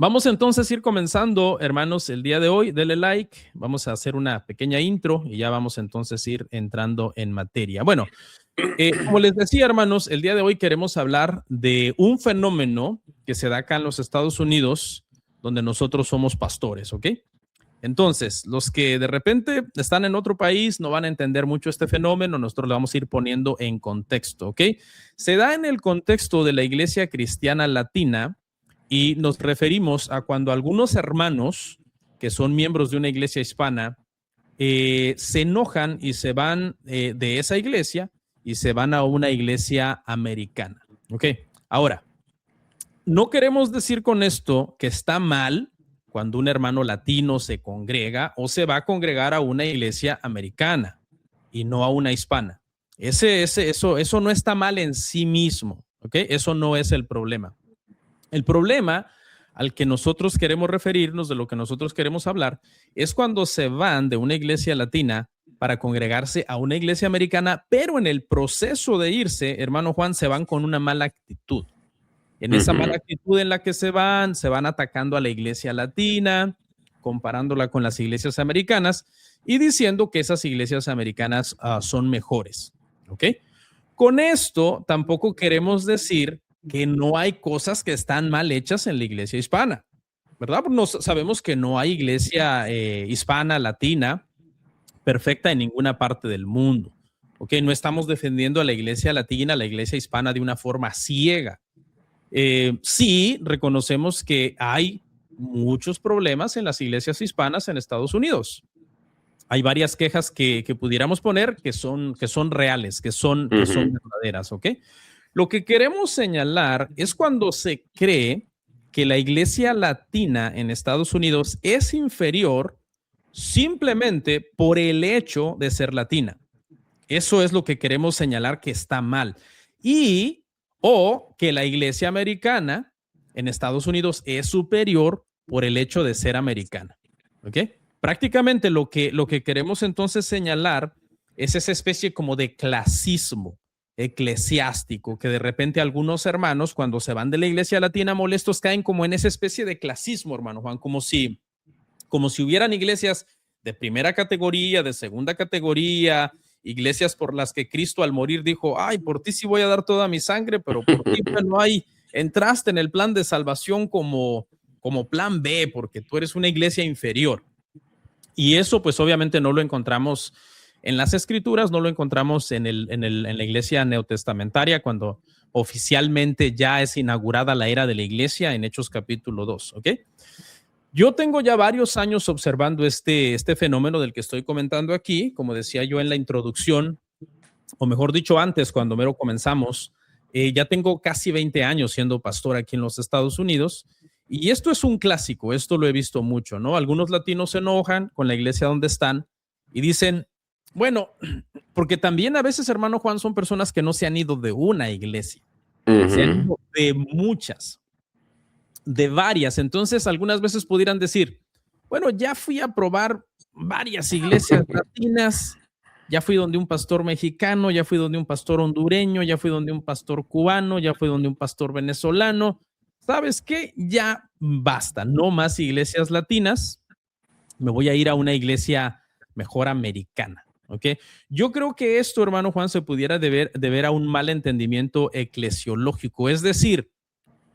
Vamos entonces a ir comenzando, hermanos, el día de hoy. Denle like, vamos a hacer una pequeña intro y ya vamos entonces a ir entrando en materia. Bueno, como les decía, hermanos, el día de hoy queremos hablar de un fenómeno que se da acá en los Estados Unidos, donde nosotros somos pastores, ¿ok? Entonces, los que de repente están en otro país no van a entender mucho este fenómeno, nosotros lo vamos a ir poniendo en contexto, ¿ok? Se da en el contexto de la Iglesia Cristiana Latina y nos referimos a cuando algunos hermanos que son miembros de una iglesia hispana se enojan y se van de esa iglesia y se van a una iglesia americana, ¿ok? Ahora, no queremos decir con esto que está mal cuando un hermano latino se congrega o se va a congregar a una iglesia americana y no a una hispana. Eso no está mal en sí mismo, ¿ok? Eso no es el problema. El problema al que nosotros queremos referirnos, de lo que nosotros queremos hablar, es cuando se van de una iglesia latina para congregarse a una iglesia americana, pero en el proceso de irse, hermano Juan, se van con una mala actitud. En esa mala actitud en la que se van atacando a la iglesia latina, comparándola con las iglesias americanas y diciendo que esas iglesias americanas son mejores. ¿Ok? Con esto tampoco queremos decir que no hay cosas que están mal hechas en la iglesia hispana, ¿verdad? Sabemos que no hay iglesia hispana, latina, perfecta en ninguna parte del mundo. ¿Ok? No estamos defendiendo a la iglesia latina, a la iglesia hispana de una forma ciega. Sí, reconocemos que hay muchos problemas en las iglesias hispanas en Estados Unidos. Hay varias quejas que pudiéramos poner que son reales, que son verdaderas, ¿ok? Lo que queremos señalar es cuando se cree que la iglesia latina en Estados Unidos es inferior simplemente por el hecho de ser latina. Eso es lo que queremos señalar que está mal. O que la iglesia americana en Estados Unidos es superior por el hecho de ser americana. ¿Ok? Prácticamente lo que queremos entonces señalar es esa especie como de clasismo eclesiástico, que de repente algunos hermanos cuando se van de la iglesia latina molestos caen como en esa especie de clasismo, hermano Juan, como si hubieran iglesias de primera categoría, de segunda categoría, iglesias por las que Cristo al morir dijo, ay, por ti sí voy a dar toda mi sangre, pero por ti no hay, entraste en el plan de salvación como plan B, porque tú eres una iglesia inferior. Y eso pues obviamente no lo encontramos en las escrituras, no lo encontramos en la iglesia neotestamentaria cuando oficialmente ya es inaugurada la era de la iglesia en Hechos capítulo 2, ¿ok? Yo tengo ya varios años observando este fenómeno del que estoy comentando aquí, como decía yo en la introducción, o mejor dicho antes, cuando mero comenzamos, ya tengo casi 20 años siendo pastor aquí en los Estados Unidos, y esto es un clásico, esto lo he visto mucho, ¿no? Algunos latinos se enojan con la iglesia donde están y dicen, bueno, porque también a veces, hermano Juan, son personas que no se han ido de una iglesia, se han ido de muchas, de varias. Entonces, algunas veces pudieran decir, bueno, ya fui a probar varias iglesias latinas, ya fui donde un pastor mexicano, ya fui donde un pastor hondureño, ya fui donde un pastor cubano, ya fui donde un pastor venezolano. ¿Sabes qué? Ya basta, no más iglesias latinas, me voy a ir a una iglesia mejor americana. ¿Ok? Yo creo que esto, hermano Juan, se pudiera deber a un mal entendimiento eclesiológico, es decir,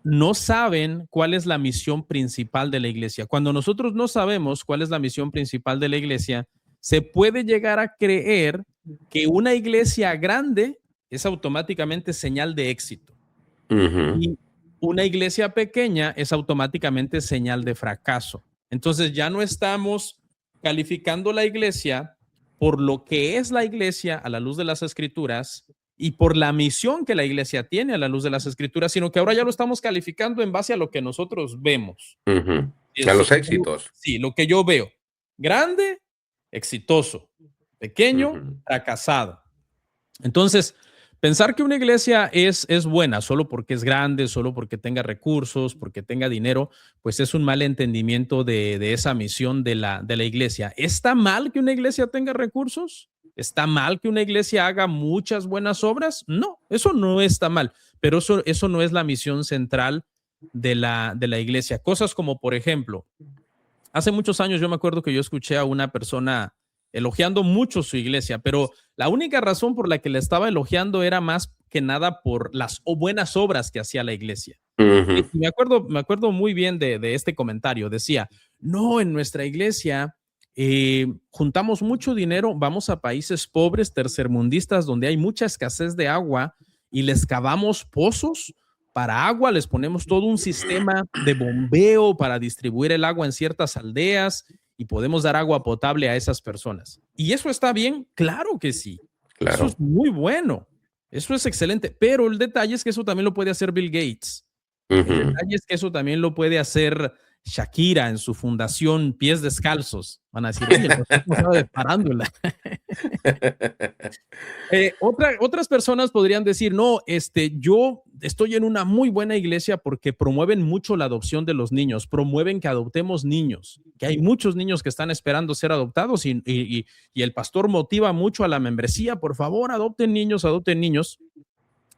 no saben cuál es la misión principal de la iglesia. Cuando nosotros no sabemos cuál es la misión principal de la iglesia, se puede llegar a creer que una iglesia grande es automáticamente señal de éxito. Y una iglesia pequeña es automáticamente señal de fracaso. Entonces ya no estamos calificando la iglesia por lo que es la iglesia a la luz de las escrituras y por la misión que la iglesia tiene a la luz de las escrituras, sino que ahora ya lo estamos calificando en base a lo que nosotros vemos. A los éxitos. Sí, lo que yo veo. Grande, exitoso. Pequeño, fracasado. Entonces, pensar que una iglesia es buena solo porque es grande, solo porque tenga recursos, porque tenga dinero, pues es un mal entendimiento de esa misión de la iglesia. ¿Está mal que una iglesia tenga recursos? ¿Está mal que una iglesia haga muchas buenas obras? No, eso no está mal, pero eso no es la misión central de la iglesia. Cosas como, por ejemplo, hace muchos años yo me acuerdo que yo escuché a una persona elogiando mucho su iglesia, pero la única razón por la que le estaba elogiando era más que nada por las buenas obras que hacía la iglesia. Ujú. Y me acuerdo muy bien de este comentario. Decía, no, en nuestra iglesia juntamos mucho dinero, vamos a países pobres, tercermundistas, donde hay mucha escasez de agua y les cavamos pozos para agua, les ponemos todo un sistema de bombeo para distribuir el agua en ciertas aldeas y podemos dar agua potable a esas personas. ¿Y eso está bien? Claro que sí. Eso Claro. es muy bueno. Eso es excelente. Pero el detalle es que eso también lo puede hacer Bill Gates. El Ujú. detalle es que eso también lo puede hacer Shakira en su fundación Pies Descalzos. Van a decir, oye, el pastor no sabe de farándula. Otras personas podrían decir, no, yo estoy en una muy buena iglesia porque promueven mucho la adopción de los niños, promueven que adoptemos niños, que hay muchos niños que están esperando ser adoptados y el pastor motiva mucho a la membresía, por favor, adopten niños, adopten niños.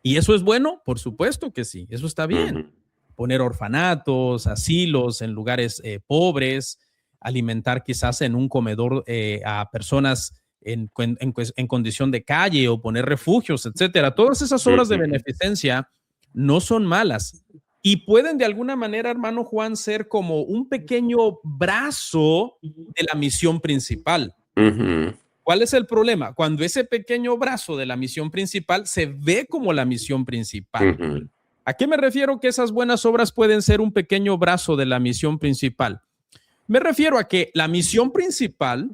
¿Y eso es bueno? Por supuesto que sí, eso está bien. Ujú. Poner orfanatos, asilos en lugares pobres, alimentar quizás en un comedor a personas en condición de calle o poner refugios, etcétera. Todas esas obras de Ujú. beneficencia no son malas y pueden de alguna manera, hermano Juan, ser como un pequeño brazo de la misión principal. Ujú. ¿Cuál es el problema? Cuando ese pequeño brazo de la misión principal se ve como la misión principal. Ujú. ¿A qué me refiero que esas buenas obras pueden ser un pequeño brazo de la misión principal? Me refiero a que la misión principal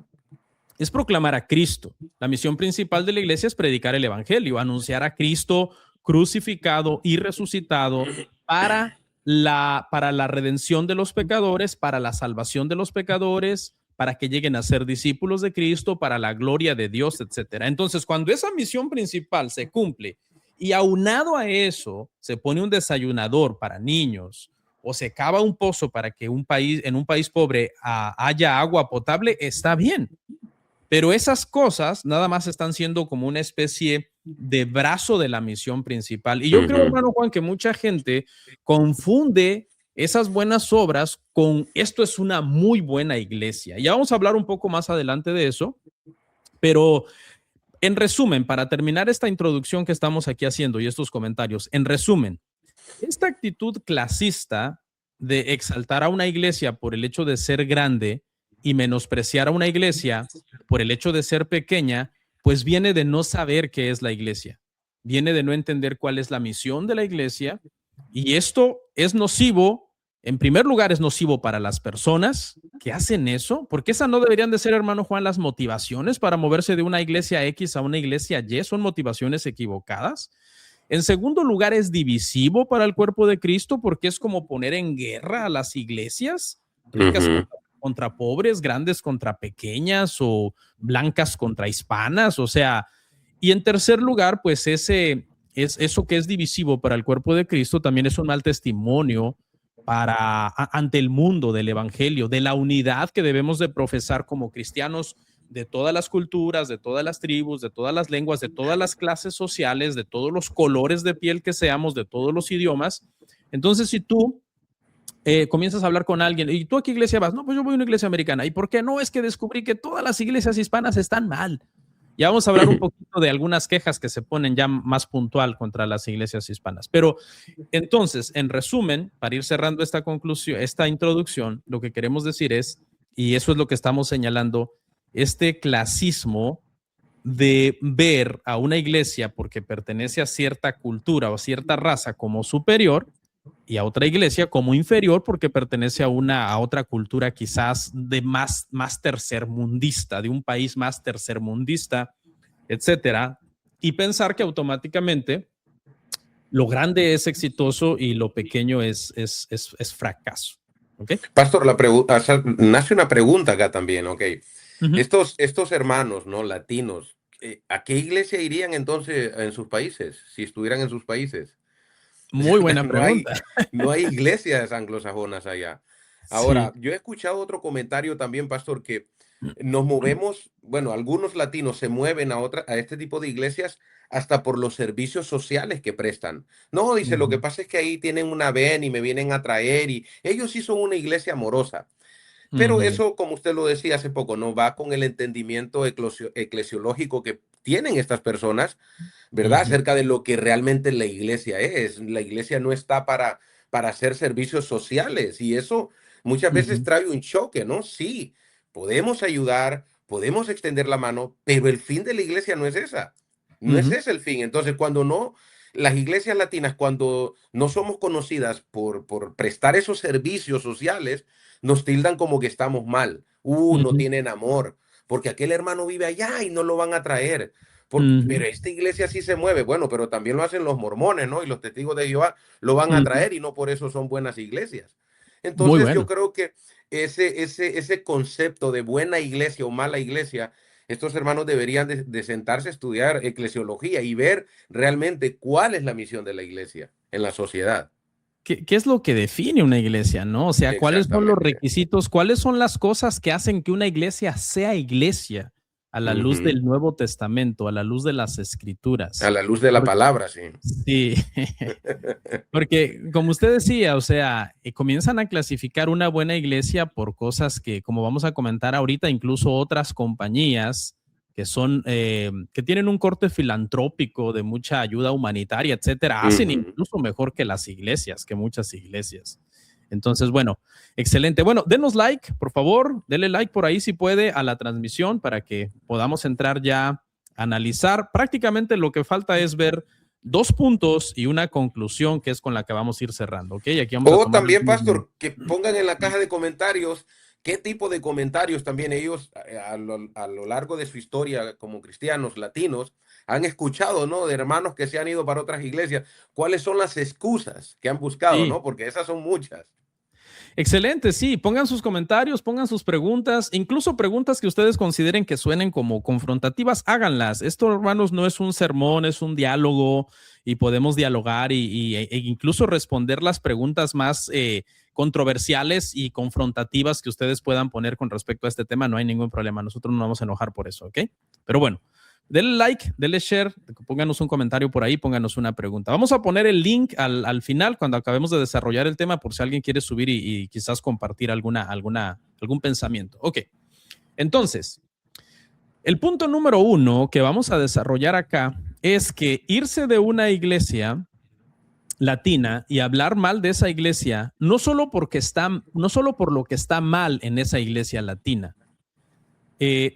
es proclamar a Cristo. La misión principal de la iglesia es predicar el evangelio, anunciar a Cristo crucificado y resucitado para la redención de los pecadores, para la salvación de los pecadores, para que lleguen a ser discípulos de Cristo, para la gloria de Dios, etcétera. Entonces, cuando esa misión principal se cumple y aunado a eso se pone un desayunador para niños o se cava un pozo para que en un país pobre haya agua potable, está bien. Pero esas cosas nada más están siendo como una especie de brazo de la misión principal. Y yo creo, Ujú. hermano Juan, que mucha gente confunde esas buenas obras con esto es una muy buena iglesia. Ya vamos a hablar un poco más adelante de eso, pero en resumen, para terminar esta introducción que estamos aquí haciendo y estos comentarios, en resumen, esta actitud clasista de exaltar a una iglesia por el hecho de ser grande y menospreciar a una iglesia por el hecho de ser pequeña, pues viene de no saber qué es la iglesia, viene de no entender cuál es la misión de la iglesia y esto es nocivo. En primer lugar, es nocivo para las personas que hacen eso, porque esas no deberían de ser, hermano Juan, las motivaciones para moverse de una iglesia X a una iglesia Y, son motivaciones equivocadas. En segundo lugar, es divisivo para el cuerpo de Cristo porque es como poner en guerra a las iglesias, ricas Ujú. contra pobres, grandes contra pequeñas o blancas contra hispanas, o sea, y en tercer lugar, pues eso que es divisivo para el cuerpo de Cristo también es un mal testimonio ante el mundo del evangelio, de la unidad que debemos de profesar como cristianos de todas las culturas, de todas las tribus, de todas las lenguas, de todas las clases sociales, de todos los colores de piel que seamos, de todos los idiomas. Entonces, si tú comienzas a hablar con alguien, ¿y tú a qué iglesia vas? No, pues yo voy a una iglesia americana. ¿Y por qué no? Es que descubrí que todas las iglesias hispanas están mal. Ya vamos a hablar un poquito de algunas quejas que se ponen ya más puntual contra las iglesias hispanas. Pero entonces, en resumen, para ir cerrando esta conclusión, esta introducción, lo que queremos decir es, y eso es lo que estamos señalando, este clasismo de ver a una iglesia porque pertenece a cierta cultura o cierta raza como superior y a otra iglesia como inferior porque pertenece a otra cultura quizás de más tercermundista, de un país más tercermundista, etcétera, y pensar que automáticamente lo grande es exitoso y lo pequeño es fracaso. ¿Ok? Pastor, nace una pregunta acá también, ok. Uh -huh. Estos hermanos, ¿no? Latinos, ¿a qué iglesia irían entonces en sus países, si estuvieran en sus países? Muy buena No hay, pregunta. no hay iglesias anglosajonas allá. Sí. Ahora, yo he escuchado otro comentario también, pastor, que nos movemos, bueno, algunos latinos se mueven a este tipo de iglesias hasta por los servicios sociales que prestan. No, dice, lo que Ujú, pasa es que ahí tienen una ven y me vienen a traer y ellos sí son una iglesia amorosa. Pero ujú, eso, como usted lo decía hace poco, no va con el entendimiento eclesiológico que tienen estas personas, ¿verdad? ujú, Acerca de lo que realmente la iglesia es. La iglesia no está para hacer servicios sociales y eso muchas veces ujú, trae un choque, ¿no? Sí, podemos ayudar, podemos extender la mano, pero el fin de la iglesia no es esa. No es ujú, ese el fin. Entonces, cuando no, las iglesias latinas, cuando no somos conocidas por prestar esos servicios sociales, nos tildan como que estamos mal. No ujú, tienen amor, porque aquel hermano vive allá y no lo van a traer. ujú, Pero esta iglesia sí se mueve. Bueno, pero también lo hacen los mormones, ¿no? Y los testigos de Jehová lo van a ujú. traer y no por eso son buenas iglesias. Muy Entonces yo bueno. creo que ese concepto de buena iglesia o mala iglesia, estos hermanos deberían de sentarse a estudiar eclesiología y ver realmente cuál es la misión de la iglesia en la sociedad. ¿Qué es lo que define una iglesia, no? O sea, ¿cuáles son los Exactamente. requisitos? ¿Cuáles son las cosas que hacen que una iglesia sea iglesia a la luz Ujú. del Nuevo Testamento, a la luz de las A Escrituras? la luz de la Porque palabra, sí. sí, porque como usted decía, o sea, comienzan a clasificar una buena iglesia por cosas que, como vamos a comentar ahorita, incluso otras compañías que son, que tienen un corte filantrópico de mucha ayuda humanitaria, etcétera, hacen Ujú. incluso mejor que las iglesias, que muchas iglesias. Entonces, bueno, excelente. Bueno, denos like, por favor, denle like por ahí si puede a la transmisión para que podamos entrar ya a analizar. Prácticamente lo que falta es ver dos puntos y una conclusión que es con la que vamos a ir cerrando, ¿ok? Aquí vamos a O tomar también, algunos pastor, minutos. que pongan en la caja de comentarios qué tipo de comentarios también ellos a lo largo de su historia como cristianos latinos han escuchado, ¿no? De hermanos que se han ido para otras iglesias. ¿Cuáles son las excusas que han buscado, Sí, no? Porque esas son muchas. excelente, sí, pongan sus comentarios, pongan sus preguntas, incluso preguntas que ustedes consideren que suenen como confrontativas, háganlas. Esto, hermanos, no es un sermón, es un diálogo y podemos dialogar e incluso responder las preguntas más controversiales y confrontativas que ustedes puedan poner con respecto a este tema. No hay ningún problema, nosotros no nos vamos a enojar por eso, ¿ok? Pero bueno. Denle like, denle share, pónganos un comentario por ahí, pónganos una pregunta. Vamos a poner el link al final cuando acabemos de desarrollar el tema por si alguien quiere subir y quizás compartir algún pensamiento. Ok, entonces, el punto número uno que vamos a desarrollar acá es que irse de una iglesia latina y hablar mal de esa iglesia, no solo por lo que está mal en esa iglesia latina,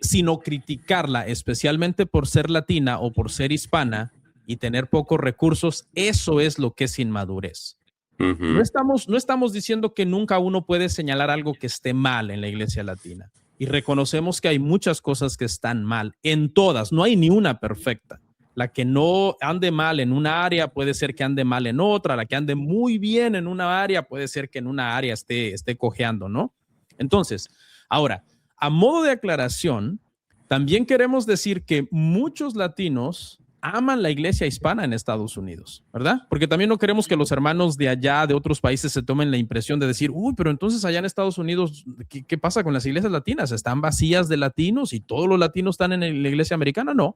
sino criticarla, especialmente por ser latina o por ser hispana y tener pocos recursos, eso es lo que es inmadurez. Ujú. No estamos diciendo que nunca uno puede señalar algo que esté mal en la iglesia latina. Y reconocemos que hay muchas cosas que están mal, en todas, no hay ni una perfecta. La que no ande mal en una área puede ser que ande mal en otra, la que ande muy bien en una área puede ser que en una área esté cojeando, ¿no? Entonces, ahora, a modo de aclaración, también queremos decir que muchos latinos aman la iglesia hispana en Estados Unidos, ¿verdad? Porque también no queremos que los hermanos de allá, de otros países, se tomen la impresión de decir, uy, pero entonces allá en Estados Unidos, ¿qué pasa con las iglesias latinas? ¿Están vacías de latinos y todos los latinos están en la iglesia americana? No,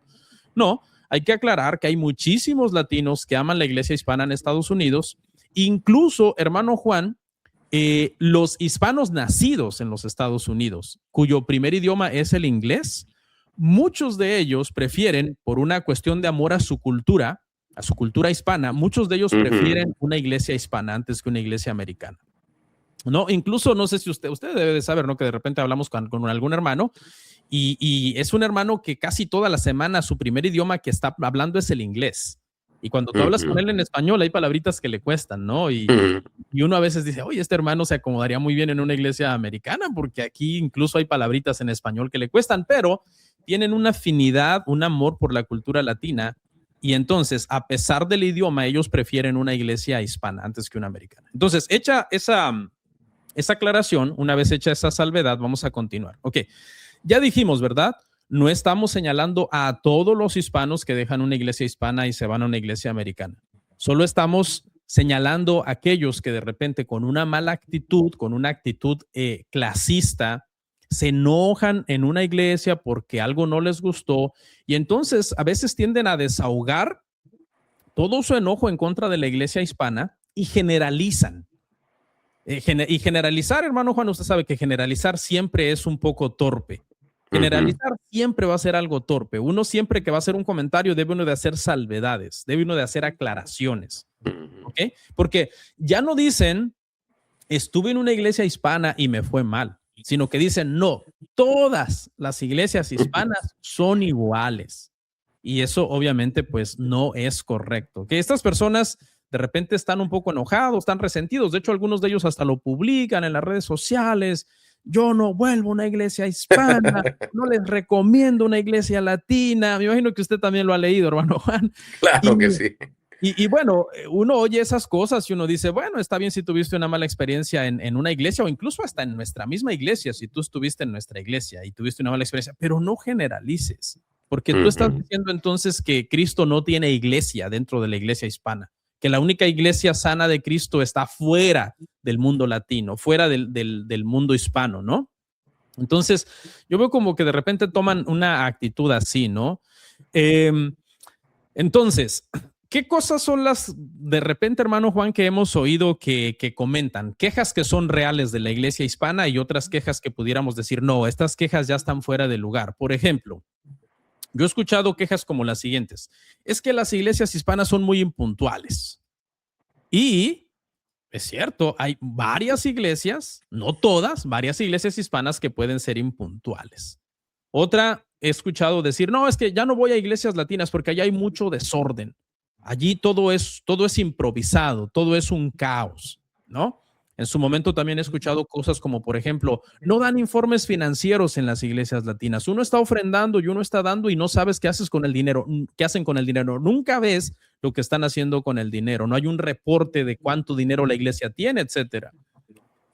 no. Hay que aclarar que hay muchísimos latinos que aman la iglesia hispana en Estados Unidos. Incluso, hermano Juan, los hispanos nacidos en los Estados Unidos, cuyo primer idioma es el inglés, muchos de ellos prefieren, por una cuestión de amor a su cultura hispana, muchos de ellos Ujú. prefieren una iglesia hispana antes que una iglesia americana. ¿No? Incluso, no sé si usted debe de saber, ¿no? Que de repente hablamos con algún hermano y es un hermano que casi toda la semana su primer idioma que está hablando es el inglés. Y cuando tú hablas con Ujú. él en español, hay palabritas que le cuestan, ¿no? Ujú. Y uno a veces dice, oye, este hermano se acomodaría muy bien en una iglesia americana, porque aquí incluso hay palabritas en español que le cuestan, pero tienen una afinidad, un amor por la cultura latina. Y entonces, a pesar del idioma, ellos prefieren una iglesia hispana antes que una americana. Entonces, hecha esa aclaración, una vez hecha esa salvedad, vamos a continuar. Ok, ya dijimos, ¿verdad? No estamos señalando a todos los hispanos que dejan una iglesia hispana y se van a una iglesia americana. Solo estamos señalando a aquellos que de repente con una mala actitud, con una actitud clasista, se enojan en una iglesia porque algo no les gustó y entonces a veces tienden a desahogar todo su enojo en contra de la iglesia hispana y generalizan. Y generalizar, hermano Juan, usted sabe que generalizar siempre es un poco torpe. Generalizar siempre va a ser algo torpe. Uno siempre que va a hacer un comentario debe uno de hacer salvedades, debe uno de hacer aclaraciones. ¿Ok? Porque ya no dicen, estuve en una iglesia hispana y me fue mal, sino que dicen, no, todas las iglesias hispanas son iguales. Y eso obviamente pues no es correcto. Que estas personas de repente están un poco enojados, están resentidos. De hecho, algunos de ellos hasta lo publican en las redes sociales. Yo no vuelvo a una iglesia hispana, no les recomiendo una iglesia latina. Me imagino que usted también lo ha leído, hermano Juan. Claro que sí. Y bueno, uno oye esas cosas y uno dice, bueno, está bien si tuviste una mala experiencia en una iglesia o incluso hasta en nuestra misma iglesia, si tú estuviste en nuestra iglesia y tuviste una mala experiencia, pero no generalices, porque tú estás diciendo entonces que Cristo no tiene iglesia dentro de la iglesia hispana, que la única iglesia sana de Cristo está fuera del mundo latino, fuera del mundo hispano, ¿no? Entonces, yo veo como que de repente toman una actitud así, ¿no? Entonces, ¿qué cosas son las, de repente, hermano Juan, que hemos oído que comentan? Quejas que son reales de la iglesia hispana y otras quejas que pudiéramos decir, no, estas quejas ya están fuera de lugar. Por ejemplo, yo he escuchado quejas como las siguientes. Es que las iglesias hispanas son muy impuntuales. Y es cierto, hay varias iglesias, no todas, varias iglesias hispanas que pueden ser impuntuales. Otra, he escuchado decir, no, es que ya no voy a iglesias latinas porque allá hay mucho desorden. Allí todo es improvisado, todo es un caos, ¿no? En su momento también he escuchado cosas como, por ejemplo, no dan informes financieros en las iglesias latinas. Uno está ofrendando y uno está dando y no sabes qué haces con el dinero, qué hacen con el dinero. Nunca ves lo que están haciendo con el dinero. No hay un reporte de cuánto dinero la iglesia tiene, etcétera.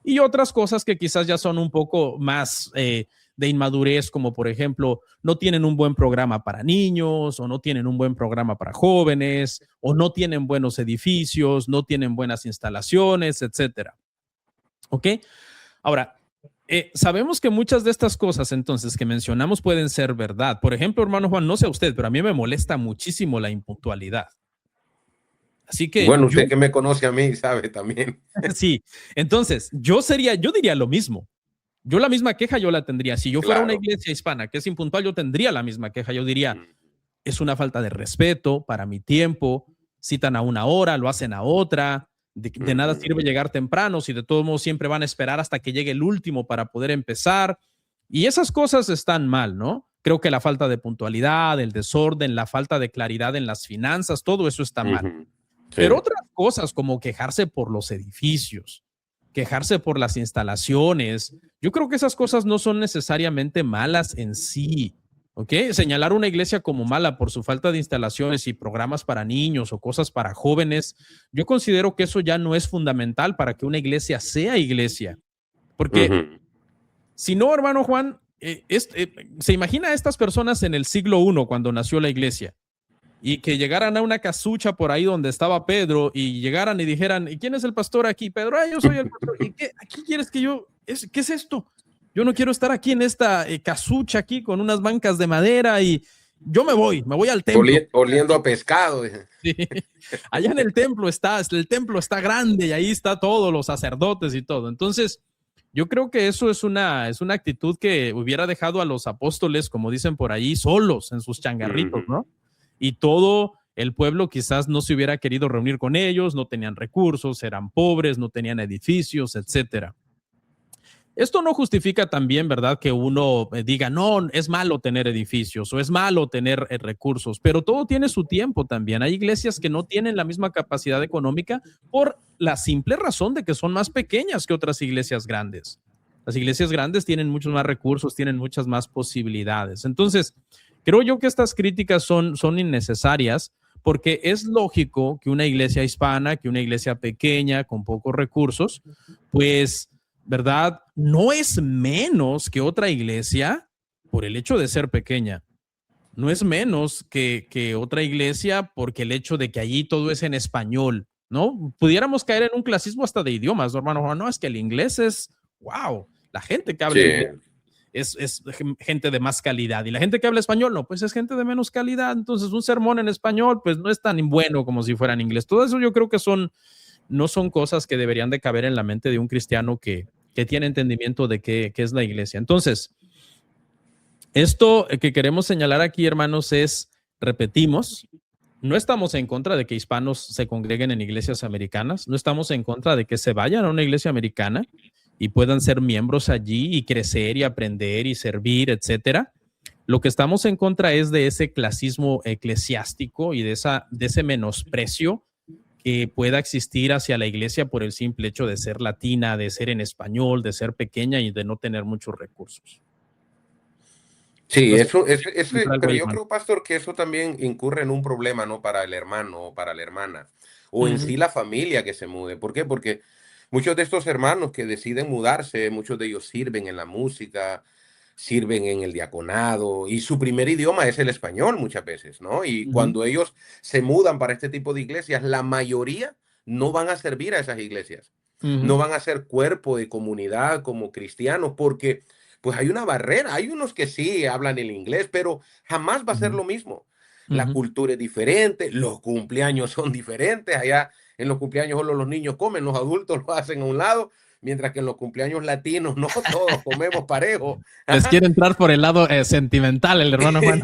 Y otras cosas que quizás ya son un poco más de inmadurez, como por ejemplo, no tienen un buen programa para niños o no tienen un buen programa para jóvenes o no tienen buenos edificios, no tienen buenas instalaciones, etcétera. ¿Ok? Ahora, sabemos que muchas de estas cosas entonces que mencionamos pueden ser verdad. Por ejemplo, hermano Juan, no sé a usted, pero a mí me molesta muchísimo la impuntualidad. Así que bueno, usted que me conoce a mí sabe también. Sí, entonces yo diría lo mismo. Yo la misma queja yo la tendría. Si yo fuera una iglesia hispana que es impuntual, yo tendría la misma queja. Yo diría, es una falta de respeto para mi tiempo. Citan a una hora, lo hacen a otra. De nada sirve llegar temprano si de todos modos siempre van a esperar hasta que llegue el último para poder empezar. Y esas cosas están mal, ¿no? Creo que la falta de puntualidad, el desorden, la falta de claridad en las finanzas, todo eso está mal. Sí. Pero otras cosas como quejarse por los edificios, quejarse por las instalaciones, yo creo que esas cosas no son necesariamente malas en sí, ¿ok? Señalar una iglesia como mala por su falta de instalaciones y programas para niños o cosas para jóvenes, yo considero que eso ya no es fundamental para que una iglesia sea iglesia. Porque si no, hermano Juan, se imagina a estas personas en el siglo I cuando nació la iglesia. Y que llegaran a una casucha por ahí donde estaba Pedro y llegaran y dijeran, ¿y quién es el pastor aquí? Pedro, yo soy el pastor. ¿Y qué aquí quieres que yo? ¿Qué es esto? Yo no quiero estar aquí en esta casucha aquí con unas bancas de madera y yo me voy al templo. Oliendo a pescado. Sí. Allá en el templo está grande y ahí está todos los sacerdotes y todo. Entonces, yo creo que eso es una actitud que hubiera dejado a los apóstoles, como dicen por ahí, solos en sus changarritos, ¿no? Y todo el pueblo quizás no se hubiera querido reunir con ellos, no tenían recursos, eran pobres, no tenían edificios, etcétera. Esto no justifica también, ¿verdad?, que uno diga, no, es malo tener edificios o es malo tener recursos, pero todo tiene su tiempo también. Hay iglesias que no tienen la misma capacidad económica por la simple razón de que son más pequeñas que otras iglesias grandes. Las iglesias grandes tienen muchos más recursos, tienen muchas más posibilidades. Entonces, creo yo que estas críticas son innecesarias porque es lógico que una iglesia hispana, que una iglesia pequeña con pocos recursos, pues, ¿verdad? No es menos que otra iglesia por el hecho de ser pequeña. No es menos que otra iglesia porque el hecho de que allí todo es en español, ¿no? Pudiéramos caer en un clasismo hasta de idiomas, ¿no, hermano? No, es que el inglés es, wow, la gente que habla inglés es gente de más calidad. Y la gente que habla español, no, pues es gente de menos calidad. Entonces un sermón en español, pues no es tan bueno como si fuera en inglés. Todo eso yo creo que no son cosas que deberían de caber en la mente de un cristiano que tiene entendimiento de qué es la iglesia. Entonces, esto que queremos señalar aquí, hermanos, repetimos, no estamos en contra de que hispanos se congreguen en iglesias americanas, no estamos en contra de que se vayan a una iglesia americana y puedan ser miembros allí y crecer y aprender y servir, etcétera. Lo que estamos en contra es de ese clasismo eclesiástico y de ese menosprecio que pueda existir hacia la iglesia por el simple hecho de ser latina, de ser en español, de ser pequeña y de no tener muchos recursos. Sí, No sé, pero yo creo, pastor, que eso también incurre en un problema, ¿no? Para el hermano o para la hermana, o en sí la familia que se mude. ¿Por qué? Porque muchos de estos hermanos que deciden mudarse, muchos de ellos sirven en la música, sirven en el diaconado, y su primer idioma es el español muchas veces, ¿no? Y cuando ellos se mudan para este tipo de iglesias, la mayoría no van a servir a esas iglesias, no van a ser cuerpo de comunidad como cristianos, porque pues hay una barrera. Hay unos que sí hablan el inglés, pero jamás va a ser lo mismo. La cultura es diferente, los cumpleaños son diferentes. Allá en los cumpleaños solo los niños comen, los adultos lo hacen a un lado, mientras que en los cumpleaños latinos no todos comemos parejo. Les quiere entrar por el lado sentimental el hermano Juan.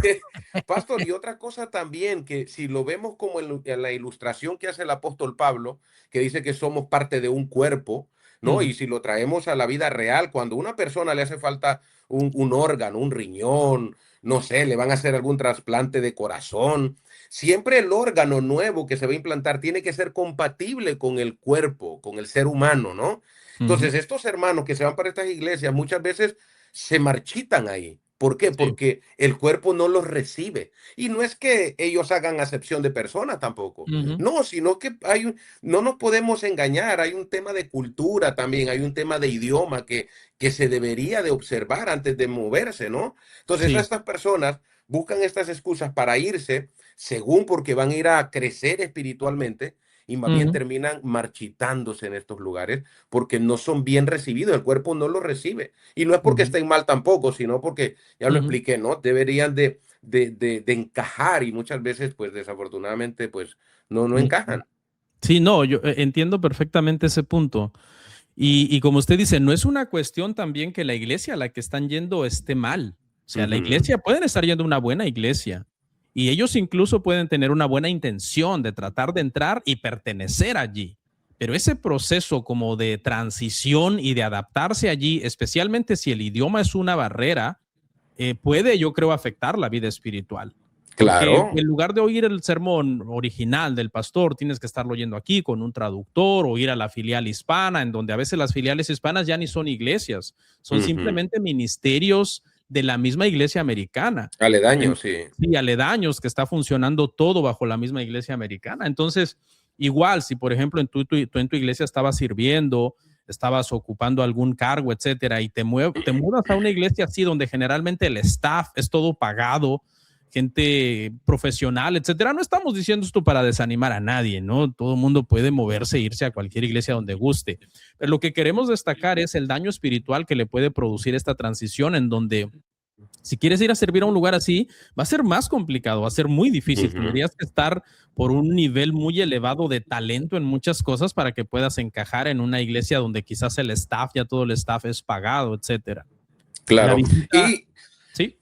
Pastor, y otra cosa también, que si lo vemos como en la ilustración que hace el apóstol Pablo, que dice que somos parte de un cuerpo, ¿no? Y si lo traemos a la vida real, cuando a una persona le hace falta un órgano, un riñón, no sé, le van a hacer algún trasplante de corazón, siempre el órgano nuevo que se va a implantar tiene que ser compatible con el cuerpo, con el ser humano, ¿no? Entonces, estos hermanos que se van para estas iglesias muchas veces se marchitan ahí. ¿Por qué? Sí. Porque el cuerpo no los recibe. Y no es que ellos hagan acepción de personas tampoco. No, sino que no nos podemos engañar. Hay un tema de cultura también, hay un tema de idioma que se debería de observar antes de moverse, ¿no? Entonces, Sí. estas personas buscan estas excusas para irse, según porque van a ir a crecer espiritualmente, y más bien terminan marchitándose en estos lugares porque no son bien recibidos, el cuerpo no lo recibe. Y no es porque estén mal tampoco, sino porque, ya lo expliqué, ¿no? Deberían de encajar, y muchas veces, pues desafortunadamente, pues no encajan. Sí, no, yo entiendo perfectamente ese punto. Y como usted dice, no es una cuestión también que la iglesia a la que están yendo esté mal. O sea, la iglesia pueden estar yendo a una buena iglesia y ellos incluso pueden tener una buena intención de tratar de entrar y pertenecer allí. Pero ese proceso como de transición y de adaptarse allí, especialmente si el idioma es una barrera, puede, yo creo, afectar la vida espiritual. Porque Claro. en lugar de oír el sermón original del pastor, tienes que estarlo oyendo aquí con un traductor o ir a la filial hispana, en donde a veces las filiales hispanas ya ni son iglesias, son simplemente ministerios de la misma iglesia americana. Aledaños, sí. Sí, aledaños, que está funcionando todo bajo la misma iglesia americana. Entonces, igual, si por ejemplo tú en tu iglesia estabas sirviendo, estabas ocupando algún cargo, etcétera, y te mudas a una iglesia así, donde generalmente el staff es todo pagado, gente profesional, etcétera. No estamos diciendo esto para desanimar a nadie, ¿no? Todo el mundo puede moverse e irse a cualquier iglesia donde guste. Pero lo que queremos destacar es el daño espiritual que le puede producir esta transición, en donde si quieres ir a servir a un lugar así, va a ser más complicado, va a ser muy difícil. Tendrías que estar por un nivel muy elevado de talento en muchas cosas para que puedas encajar en una iglesia donde quizás el staff, ya todo el staff es pagado, etcétera. La Claro. visita, Y sí.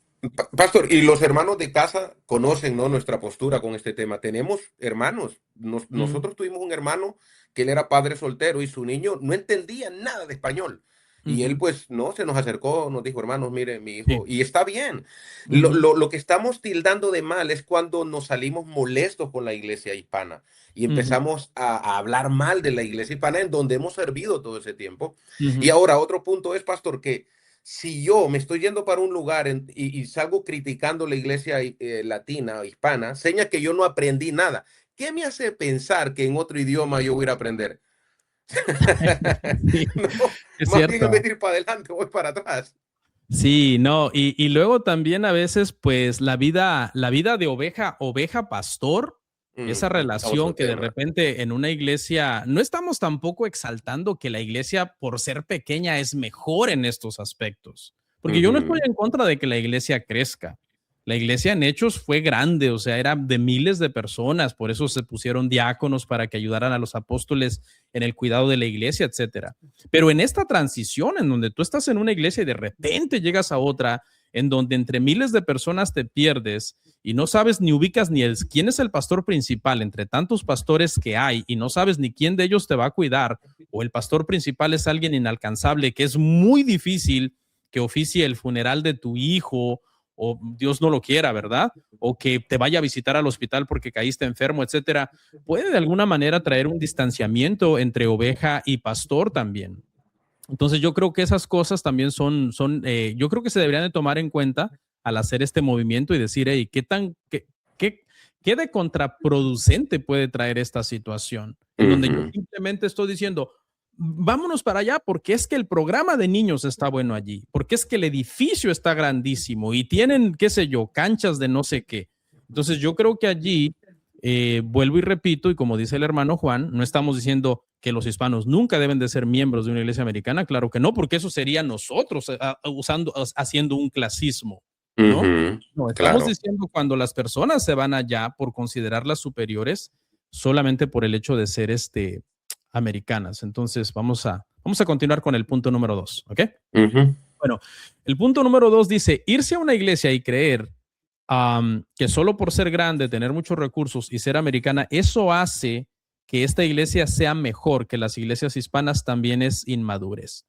Pastor, y los hermanos de casa conocen, ¿no?, nuestra postura con este tema. Tenemos hermanos. Nosotros tuvimos un hermano que él era padre soltero y su niño no entendía nada de español. Y él, pues, no, se nos acercó, nos dijo: hermanos, mire, mi hijo, Sí. y está bien. Lo que estamos tildando de mal es cuando nos salimos molestos con la iglesia hispana y empezamos a hablar mal de la iglesia hispana en donde hemos servido todo ese tiempo. Y ahora, otro punto es, pastor, que si yo me estoy yendo para un lugar y salgo criticando la iglesia latina o hispana, seña que yo no aprendí nada. ¿Qué me hace pensar que en otro idioma yo voy a ir a aprender? Sí, No, es más bien en vez cierto. de ir para adelante, voy para atrás. Sí, no, y luego también a veces, pues, la vida de oveja pastor, esa relación Otro que de tema. repente en una iglesia, no estamos tampoco exaltando que la iglesia por ser pequeña es mejor en estos aspectos, Porque yo no estoy en contra de que la iglesia crezca. La iglesia en Hechos fue grande, o sea, era de miles de personas, por eso se pusieron diáconos para que ayudaran a los apóstoles en el cuidado de la iglesia, etcétera. Pero en esta transición, en donde tú estás en una iglesia y de repente llegas a otra, en donde entre miles de personas te pierdes y no sabes ni ubicas ni quién es el pastor principal entre tantos pastores que hay y no sabes ni quién de ellos te va a cuidar, o el pastor principal es alguien inalcanzable que es muy difícil que oficie el funeral de tu hijo, o Dios no lo quiera, ¿verdad? O que te vaya a visitar al hospital porque caíste enfermo, etcétera, puede de alguna manera traer un distanciamiento entre oveja y pastor también. Entonces yo creo que esas cosas también yo creo que se deberían de tomar en cuenta al hacer este movimiento y decir, hey, ¿qué de contraproducente puede traer esta situación? En donde yo simplemente estoy diciendo, vámonos para allá porque es que el programa de niños está bueno allí, porque es que el edificio está grandísimo y tienen, qué sé yo, canchas de no sé qué. Entonces yo creo que allí, vuelvo y repito, y como dice el hermano Juan, no estamos diciendo que los hispanos nunca deben de ser miembros de una iglesia americana, claro que no, porque eso sería nosotros haciendo un clasismo, ¿no? No, estamos diciendo cuando las personas se van allá por considerarlas superiores solamente por el hecho de ser americanas. Entonces vamos a continuar con el punto número 2, ¿ok? Bueno, el punto número 2 dice, irse a una iglesia y creer que solo por ser grande, tener muchos recursos y ser americana, eso hace que esta iglesia sea mejor que las iglesias hispanas, también es inmadurez.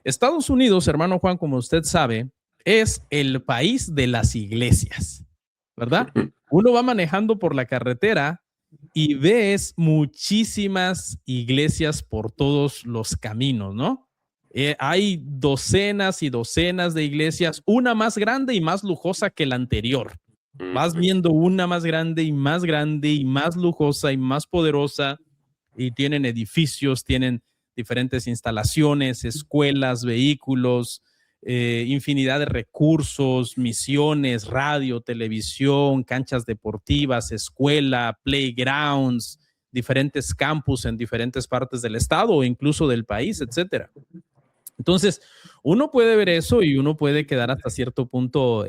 Estados Unidos, hermano Juan, como usted sabe, es el país de las iglesias, ¿verdad? Uno va manejando por la carretera y ves muchísimas iglesias por todos los caminos, ¿no? Hay docenas y docenas de iglesias, una más grande y más lujosa que la anterior. Vas viendo una más grande y más lujosa y más poderosa, y tienen edificios, tienen diferentes instalaciones, escuelas, vehículos, infinidad de recursos, misiones, radio, televisión, canchas deportivas, escuela, playgrounds, diferentes campus en diferentes partes del estado o incluso del país, etcétera. Entonces, uno puede ver eso y uno puede quedar hasta cierto punto,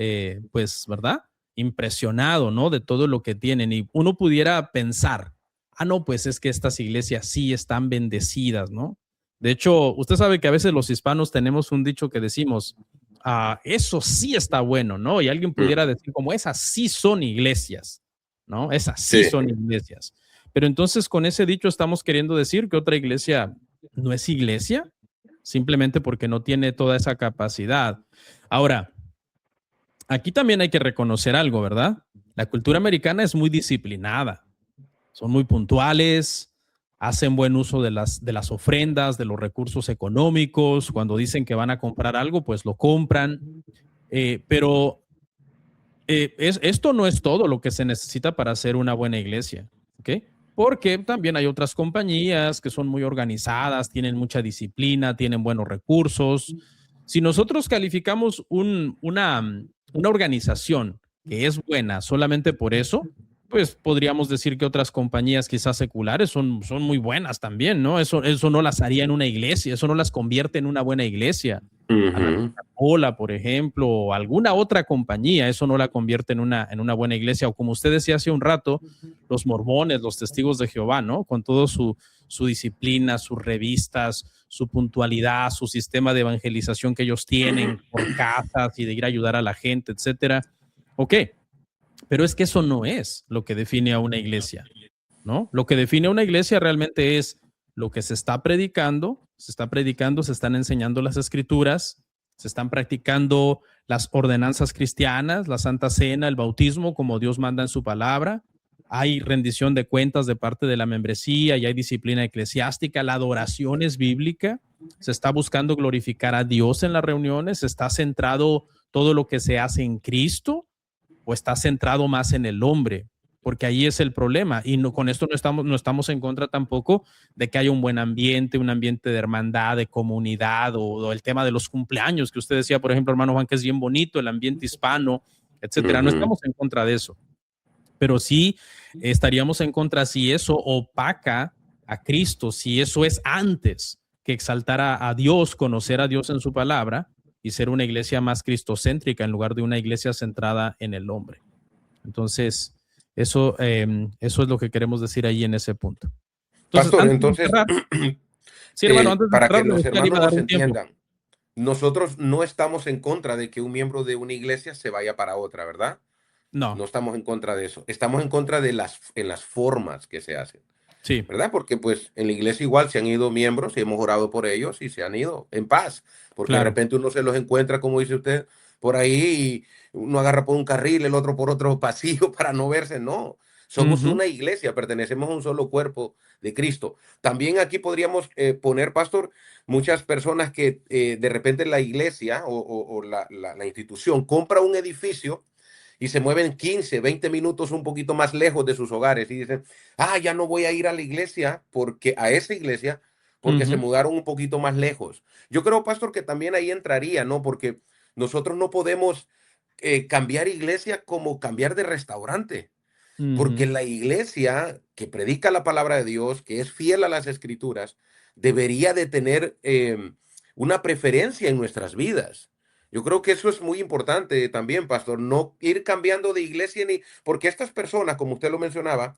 pues, ¿verdad? Impresionado, ¿no? De todo lo que tienen, y uno pudiera pensar, no, pues es que estas iglesias sí están bendecidas, ¿no? De hecho, usted sabe que a veces los hispanos tenemos un dicho que decimos, eso sí está bueno, ¿no? Y alguien pudiera decir como, esas sí son iglesias, ¿no? Esas sí son iglesias. Pero entonces con ese dicho estamos queriendo decir que otra iglesia no es iglesia, simplemente porque no tiene toda esa capacidad. Ahora, aquí también hay que reconocer algo, ¿verdad? La cultura americana es muy disciplinada, son muy puntuales, hacen buen uso de las ofrendas, de los recursos económicos. Cuando dicen que van a comprar algo, pues lo compran. Pero esto no es todo lo que se necesita para hacer una buena iglesia, ¿ok? Porque también hay otras compañías que son muy organizadas, tienen mucha disciplina, tienen buenos recursos. Si nosotros calificamos una organización que es buena solamente por eso, pues podríamos decir que otras compañías quizás seculares son muy buenas también, ¿no? Eso no las haría en una iglesia, eso no las convierte en una buena iglesia. A la Coca-Cola, por ejemplo, o alguna otra compañía, eso no la convierte en una buena iglesia. O como usted decía hace un rato, los mormones, los testigos de Jehová, ¿no? Con todo su disciplina, sus revistas, su puntualidad, su sistema de evangelización que ellos tienen por casas y de ir a ayudar a la gente, etcétera. Ok, pero es que eso no es lo que define a una iglesia, ¿no? Lo que define a una iglesia realmente es lo que se está predicando, se están enseñando las escrituras, se están practicando las ordenanzas cristianas, la Santa Cena, el bautismo, como Dios manda en su palabra. Hay rendición de cuentas de parte de la membresía y hay disciplina eclesiástica. La adoración es bíblica. Se está buscando glorificar a Dios en las reuniones. Está centrado todo lo que se hace en Cristo, o está centrado más en el hombre, porque ahí es el problema. Y no, con esto no estamos en contra tampoco de que haya un buen ambiente, un ambiente de hermandad, de comunidad, o el tema de los cumpleaños que usted decía, por ejemplo, hermano Juan, que es bien bonito, el ambiente hispano, etcétera. No estamos en contra de eso, pero sí estaríamos en contra si eso opaca a Cristo, si eso es antes que exaltar a Dios, conocer a Dios en su palabra, y ser una iglesia más cristocéntrica en lugar de una iglesia centrada en el hombre. Entonces, eso es lo que queremos decir ahí en ese punto. Entonces, Pastor, antes de entonces, cerrar, sí, hermano, antes de para que cerrar, me los gustaría hermanos dar nos un tiempo. entiendan, nosotros no estamos en contra de que un miembro de una iglesia se vaya para otra, ¿verdad? No, No estamos en contra de eso. Estamos en contra de las formas que se hacen, sí, ¿verdad? Porque pues en la iglesia igual se han ido miembros y hemos orado por ellos y se han ido en paz, porque de claro. repente uno se los encuentra, como dice usted, por ahí y uno agarra por un carril, el otro por otro pasillo para no verse, no. Somos Ujú, una iglesia, pertenecemos a un solo cuerpo de Cristo. También aquí podríamos poner, pastor, muchas personas que de repente la iglesia o la institución compra un edificio y se mueven 15, 20 minutos un poquito más lejos de sus hogares y dicen, ya no voy a ir a la iglesia a esa iglesia porque se ujú, mudaron un poquito más lejos. Yo creo, pastor, que también ahí entraría, ¿no? Porque nosotros no podemos cambiar iglesia como cambiar de restaurante. Porque ujú, la iglesia que predica la palabra de Dios, que es fiel a las escrituras, debería de tener una preferencia en nuestras vidas. Yo creo que eso es muy importante también, pastor, no ir cambiando de iglesia ni, porque estas personas, como usted lo mencionaba,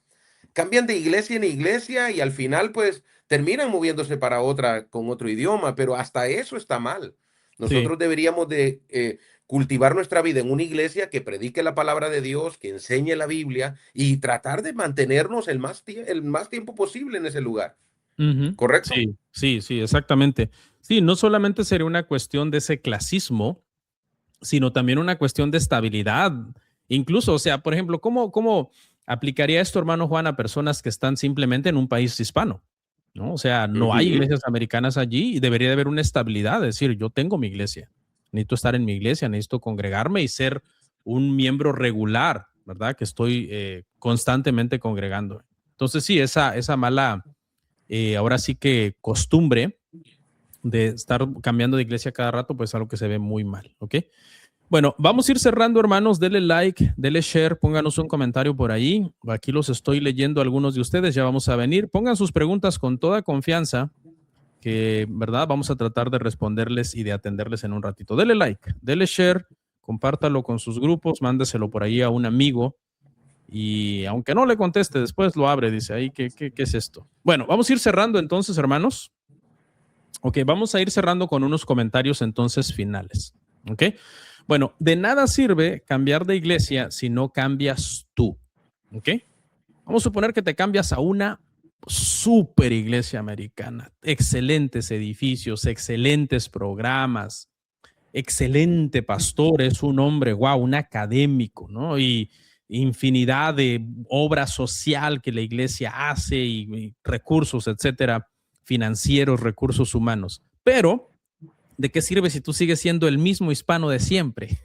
cambian de iglesia en iglesia y al final pues terminan moviéndose para otra con otro idioma, pero hasta eso está mal. sí. Nosotros deberíamos de cultivar nuestra vida en una iglesia que predique la palabra de Dios, que enseñe la Biblia y tratar de mantenernos el más tiempo posible en ese lugar. Ujú. ¿Correcto? Sí, sí, sí, exactamente. Sí, no solamente sería una cuestión de ese clasismo, sino también una cuestión de estabilidad. Incluso, o sea, por ejemplo, ¿cómo aplicaría esto, hermano Juan, a personas que están simplemente en un país hispano? ¿No? O sea, no hay Ujú. iglesias americanas allí y debería de haber una estabilidad, es decir, yo tengo mi iglesia, necesito estar en mi iglesia, necesito congregarme y ser un miembro regular, ¿verdad? Que estoy constantemente congregando. Entonces, sí, esa mala, ahora sí que costumbre de estar cambiando de iglesia cada rato, pues es algo que se ve muy mal, ¿ok? Bueno, vamos a ir cerrando, hermanos. Denle like, denle share, pónganos un comentario por ahí. Aquí los estoy leyendo algunos de ustedes, ya vamos a venir. Pongan sus preguntas con toda confianza, que, ¿verdad? Vamos a tratar de responderles y de atenderles en un ratito. Denle like, denle share, compártalo con sus grupos, mándeselo por ahí a un amigo y aunque no le conteste, después lo abre, dice ahí, ¿qué es esto? Bueno, vamos a ir cerrando entonces, hermanos. Ok, vamos a ir cerrando con unos comentarios entonces finales. Ok, bueno, de nada sirve cambiar de iglesia si no cambias tú. Ok, vamos a suponer que te cambias a una super iglesia americana, excelentes edificios, excelentes programas, excelente pastor, es un hombre, wow, un académico, ¿no? Y infinidad de obra social que la iglesia hace y recursos, etcétera, financieros, recursos humanos. Pero, ¿de qué sirve si tú sigues siendo el mismo hispano de siempre?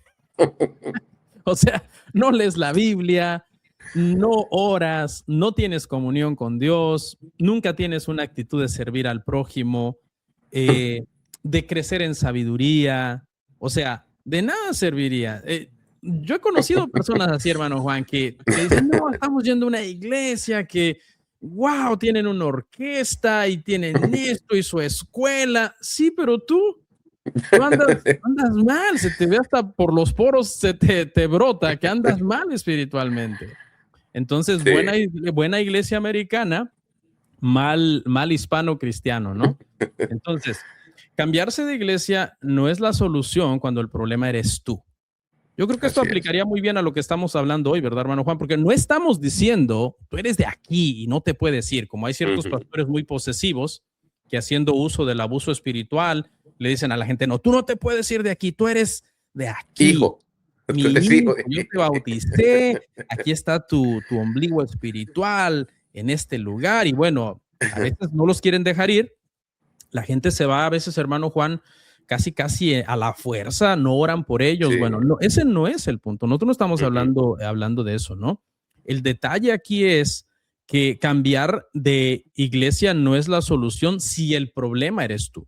O sea, no lees la Biblia, no oras, no tienes comunión con Dios, nunca tienes una actitud de servir al prójimo, de crecer en sabiduría. O sea, de nada serviría. Yo he conocido personas así, hermano Juan, que dicen, no, estamos yendo a una iglesia que, wow, tienen una orquesta y tienen esto y su escuela. Sí, pero tú andas mal, se te ve hasta por los poros, te brota que andas mal espiritualmente. Entonces, Sí, buena iglesia americana, mal hispano cristiano, ¿no? Entonces, cambiarse de iglesia no es la solución cuando el problema eres tú. Yo creo que esto así es. aplicaría muy bien a lo que estamos hablando hoy, ¿verdad, hermano Juan? Porque no estamos diciendo, tú eres de aquí y no te puedes ir, como hay ciertos Ujú. pastores muy posesivos que haciendo uso del abuso espiritual le dicen a la gente, no, tú no te puedes ir de aquí, tú eres de aquí, Hijo, tú mi eres hijo, hijo de... yo te bauticé, aquí está tu ombligo espiritual en este lugar y bueno, a veces no los quieren dejar ir, la gente se va a veces, hermano Juan, casi a la fuerza, no oran por ellos. Bueno, Sí. no, ese no es el punto. Nosotros no estamos Ujú. hablando de eso, ¿no? El detalle aquí es que cambiar de iglesia no es la solución si el problema eres tú.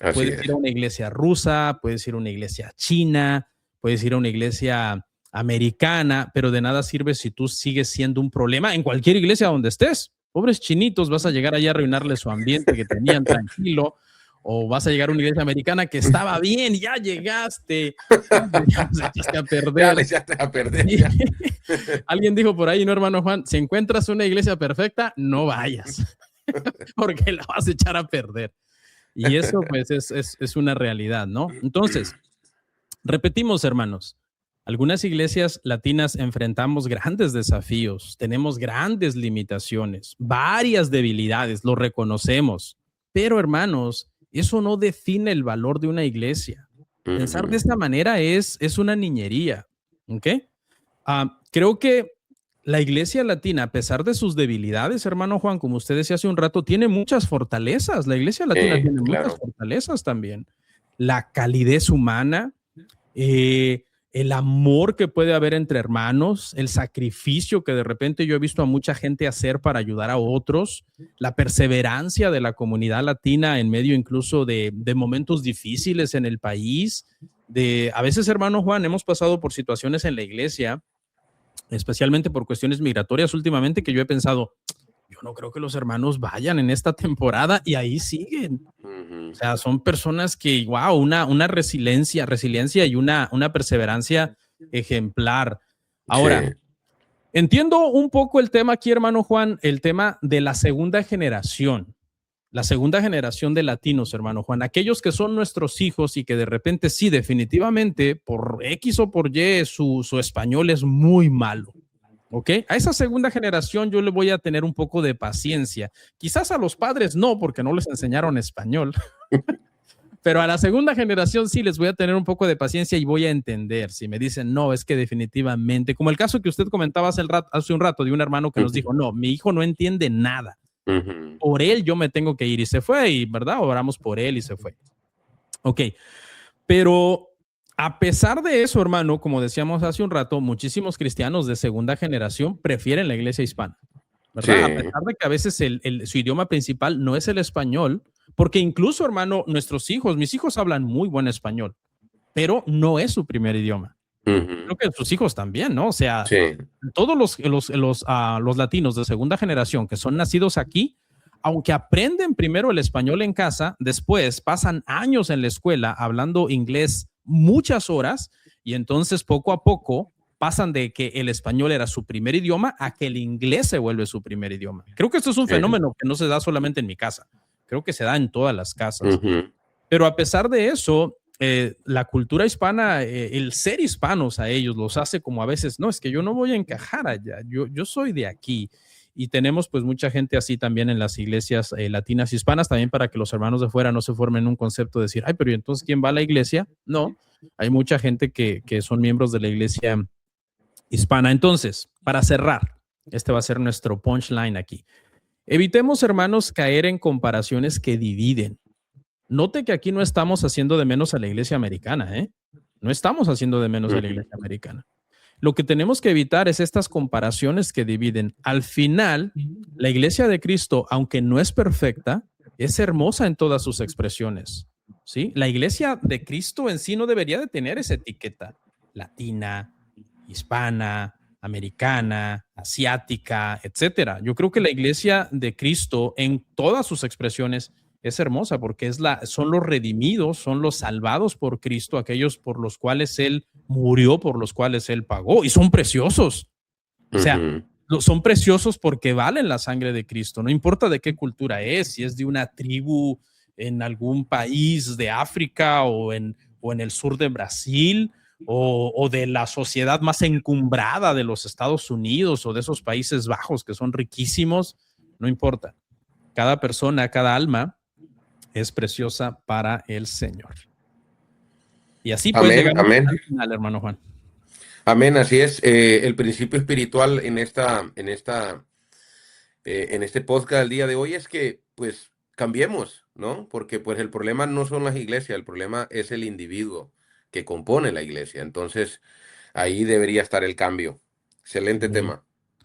Así Puedes ir a es. una iglesia rusa, puedes ir a una iglesia china, puedes ir a una iglesia americana, pero de nada sirve si tú sigues siendo un problema en cualquier iglesia donde estés. Pobres chinitos, vas a llegar allá a arruinarle su ambiente que tenían tranquilo, o vas a llegar a una iglesia americana que estaba bien, ya llegaste, ya se echaste a Ya perder. le echaste a perder. Sí. Ya. Alguien dijo por ahí, no, hermano Juan, si encuentras una iglesia perfecta, no vayas, porque la vas a echar a perder. Y eso pues es una realidad, ¿no? Entonces, repetimos, hermanos, algunas iglesias latinas enfrentamos grandes desafíos, tenemos grandes limitaciones, varias debilidades, lo reconocemos, pero hermanos, eso no define el valor de una iglesia. Pensar de esta manera es una niñería, ¿ok? Creo que la iglesia latina, a pesar de sus debilidades, hermano Juan, como usted decía hace un rato, tiene muchas fortalezas. La iglesia latina tiene muchas Claro. fortalezas también. La calidez humana, el amor que puede haber entre hermanos, el sacrificio que de repente yo he visto a mucha gente hacer para ayudar a otros, la perseverancia de la comunidad latina en medio incluso de momentos difíciles en el país. A veces, hermano Juan, hemos pasado por situaciones en la iglesia, especialmente por cuestiones migratorias últimamente, que yo he pensado, yo no creo que los hermanos vayan en esta temporada, y ahí siguen. O sea, son personas que, wow, una resiliencia y una perseverancia ejemplar. Ahora, Sí. entiendo un poco el tema aquí, hermano Juan, el tema de la segunda generación de latinos, hermano Juan, aquellos que son nuestros hijos y que de repente sí, definitivamente, por X o por Y, su español es muy malo. ¿Ok? A esa segunda generación yo le voy a tener un poco de paciencia. Quizás a los padres no, porque no les enseñaron español. Pero a la segunda generación sí les voy a tener un poco de paciencia y voy a entender. Si me dicen, no, es que definitivamente, como el caso que usted comentaba hace un rato de un hermano que nos dijo, no, mi hijo no entiende nada. Por él yo me tengo que ir, y se fue, y ¿verdad? Oramos por él y se fue. Ok, pero a pesar de eso, hermano, como decíamos hace un rato, muchísimos cristianos de segunda generación prefieren la iglesia hispana, ¿verdad? A Sí. pesar de que a veces su idioma principal no es el español, porque incluso, hermano, mis hijos hablan muy buen español, pero no es su primer idioma. Creo que sus hijos también, ¿no? O sea, Sí. todos los latinos de segunda generación que son nacidos aquí, aunque aprenden primero el español en casa, después pasan años en la escuela hablando inglés muchas horas, y entonces poco a poco pasan de que el español era su primer idioma a que el inglés se vuelve su primer idioma. Creo que esto es un fenómeno que no se da solamente en mi casa, creo que se da en todas las casas. Pero a pesar de eso, la cultura hispana, el ser hispanos a ellos los hace como a veces, no, es que yo no voy a encajar allá, yo soy de aquí. Y tenemos pues mucha gente así también en las iglesias latinas hispanas, también para que los hermanos de fuera no se formen un concepto de decir, ay, pero ¿y entonces quién va a la iglesia? No, hay mucha gente que son miembros de la iglesia hispana. Entonces, para cerrar, este va a ser nuestro punchline aquí. Evitemos, hermanos, caer en comparaciones que dividen. Note que aquí no estamos haciendo de menos a la iglesia americana, ¿eh? No estamos haciendo de menos a la iglesia americana. Lo que tenemos que evitar es estas comparaciones que dividen. Al final, la iglesia de Cristo, aunque no es perfecta, es hermosa en todas sus expresiones, ¿sí? La iglesia de Cristo en sí no debería de tener esa etiqueta latina, hispana, americana, asiática, etcétera. Yo creo que la iglesia de Cristo en todas sus expresiones es hermosa, porque son los redimidos, son los salvados por Cristo, aquellos por los cuales Él murió, por los cuales Él pagó, y son preciosos. O sea, son preciosos porque valen la sangre de Cristo, no importa de qué cultura es, si es de una tribu en algún país de África o en el sur de Brasil, o de la sociedad más encumbrada de los Estados Unidos o de esos Países Bajos que son riquísimos, no importa. Cada persona, cada alma es preciosa para el Señor. Y así pues Amén, llegamos amén. al final, hermano Juan. Amén, así es. El principio espiritual en este podcast del día de hoy es que pues cambiemos, ¿no? Porque pues el problema no son las iglesias, el problema es el individuo que compone la iglesia. Entonces ahí debería estar el cambio. Excelente tema.